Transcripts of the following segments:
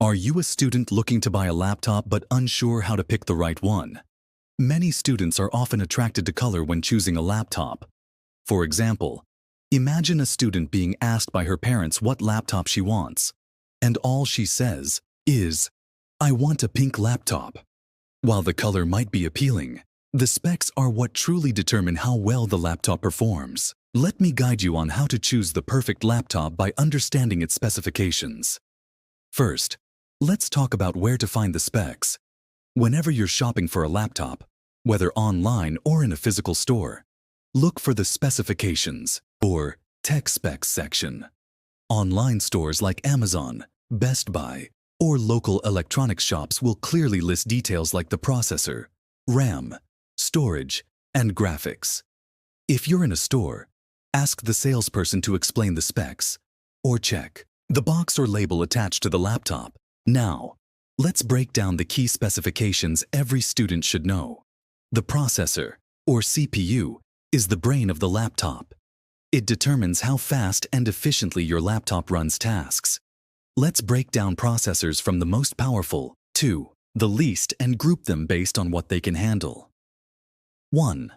Are you a student looking to buy a laptop but unsure how to pick the right one? Many students are often attracted to color when choosing a laptop. For example, imagine a student being asked by her parents what laptop she wants, and all she says is, "I want a pink laptop." While the color might be appealing, the specs are what truly determine how well the laptop performs. Let me guide you on how to choose the perfect laptop by understanding its specifications. First, let's talk about where to find the specs. Whenever you're shopping for a laptop, whether online or in a physical store, look for the specifications or tech specs section. Online stores like Amazon, Best Buy, or local electronics shops will clearly list details like the processor, RAM, storage, and graphics. If you're in a store, ask the salesperson to explain the specs, or check the box or label attached to the laptop. Now, let's break down the key specifications every student should know. The processor, or CPU, is the brain of the laptop. It determines how fast and efficiently your laptop runs tasks. Let's break down processors from the most powerful to the least and group them based on what they can handle. 1.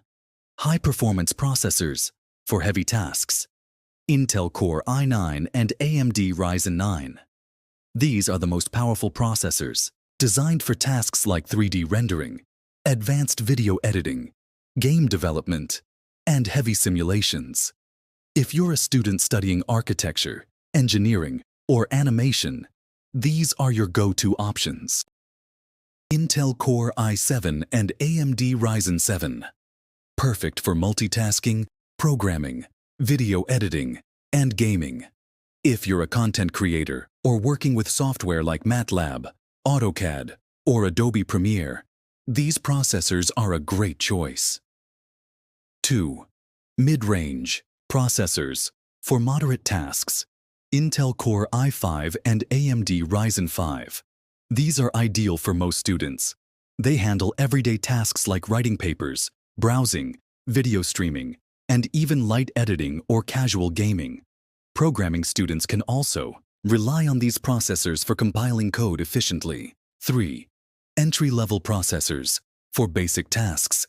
High-performance processors for heavy tasks. Intel Core i9 and AMD Ryzen 9. These are the most powerful processors, designed for tasks like 3D rendering, advanced video editing, game development, and heavy simulations. If you're a student studying architecture, engineering, or animation, these are your go-to options. Intel Core i7 and AMD Ryzen 7. Perfect for multitasking, programming, video editing, and gaming. If you're a content creator or working with software like MATLAB, AutoCAD, or Adobe Premiere, these processors are a great choice. 2. Mid-range processors for moderate tasks. Intel Core i5 and AMD Ryzen 5. These are ideal for most students. They handle everyday tasks like writing papers, browsing, video streaming, and even light editing or casual gaming. Programming students can also rely on these processors for compiling code efficiently. 3. Entry-level processors for basic tasks.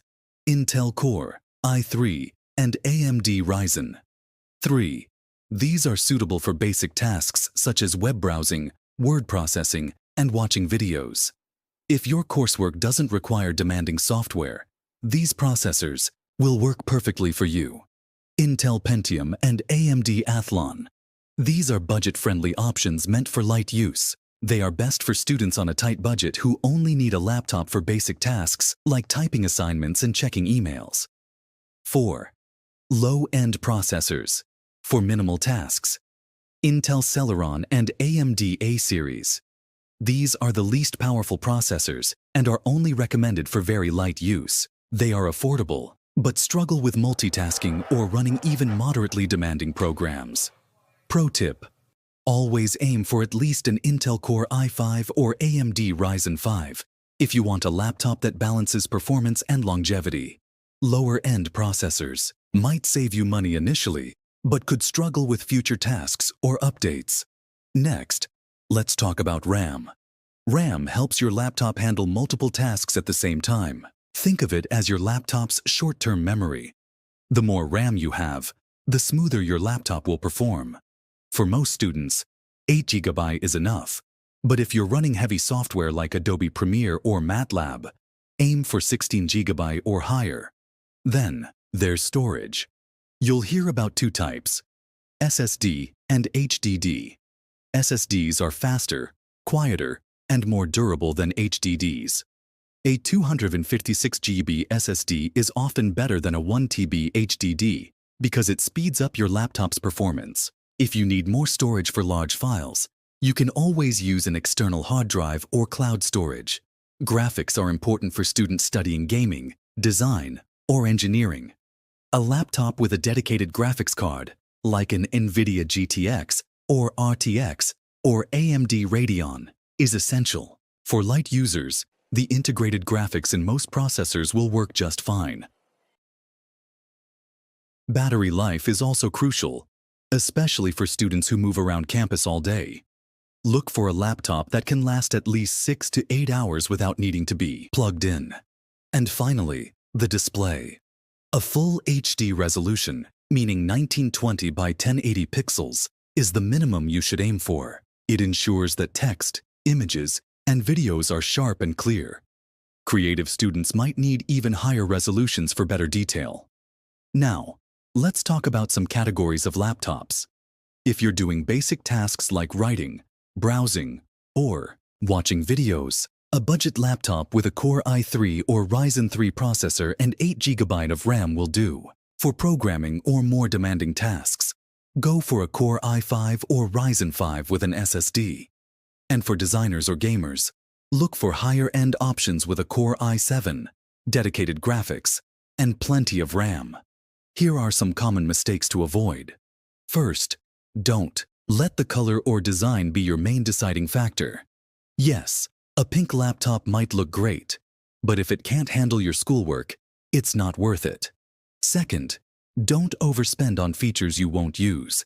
Intel Core i3 and AMD Ryzen 3. These are suitable for basic tasks such as web browsing, word processing, and watching videos. If your coursework doesn't require demanding software, these processors will work perfectly for you. Intel Pentium and AMD Athlon. These are budget-friendly options meant for light use. They are best for students on a tight budget who only need a laptop for basic tasks like typing assignments and checking emails. 4. Low-end processors for minimal tasks. Intel Celeron and AMD A-series. These are the least powerful processors and are only recommended for very light use. They are affordable, but struggle with multitasking or running even moderately demanding programs. Pro tip: always aim for at least an Intel Core i5 or AMD Ryzen 5 if you want a laptop that balances performance and longevity. Lower-end processors might save you money initially, but could struggle with future tasks or updates. Next, let's talk about RAM. RAM helps your laptop handle multiple tasks at the same time. Think of it as your laptop's short-term memory. The more RAM you have, the smoother your laptop will perform. For most students, 8 GB is enough, but if you're running heavy software like Adobe Premiere or MATLAB, aim for 16 GB or higher. Then, there's storage. You'll hear about two types: SSD and HDD. SSDs are faster, quieter, and more durable than HDDs. A 256 GB SSD is often better than a 1 TB HDD because it speeds up your laptop's performance. If you need more storage for large files, you can always use an external hard drive or cloud storage. Graphics are important for students studying gaming, design, or engineering. A laptop with a dedicated graphics card, like an NVIDIA GTX or RTX or AMD Radeon, is essential. For light users, the integrated graphics in most processors will work just fine. Battery life is also crucial, especially for students who move around campus all day. Look for a laptop that can last at least 6 to 8 hours without needing to be plugged in. And finally, the display. A full HD resolution, meaning 1920 by 1080 pixels, is the minimum you should aim for. It ensures that text, images, and videos are sharp and clear. Creative students might need even higher resolutions for better detail. Now, let's talk about some categories of laptops. If you're doing basic tasks like writing, browsing, or watching videos, a budget laptop with a Core i3 or Ryzen 3 processor and 8 GB of RAM will do. For programming or more demanding tasks, go for a Core i5 or Ryzen 5 with an SSD. And for designers or gamers, look for higher-end options with a Core i7, dedicated graphics, and plenty of RAM. Here are some common mistakes to avoid. First, don't let the color or design be your main deciding factor. Yes, a pink laptop might look great, but if it can't handle your schoolwork, it's not worth it. Second, don't overspend on features you won't use.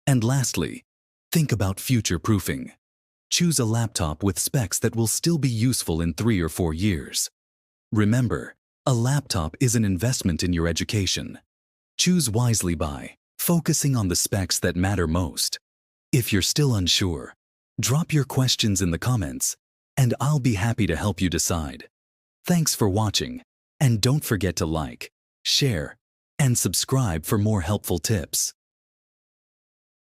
And lastly, think about future-proofing. Choose a laptop with specs that will still be useful in 3 or 4 years. Remember, a laptop is an investment in your education. Choose wisely by focusing on the specs that matter most. If you're still unsure, drop your questions in the comments, and I'll be happy to help you decide. Thanks for watching, and don't forget to like, share, and subscribe for more helpful tips.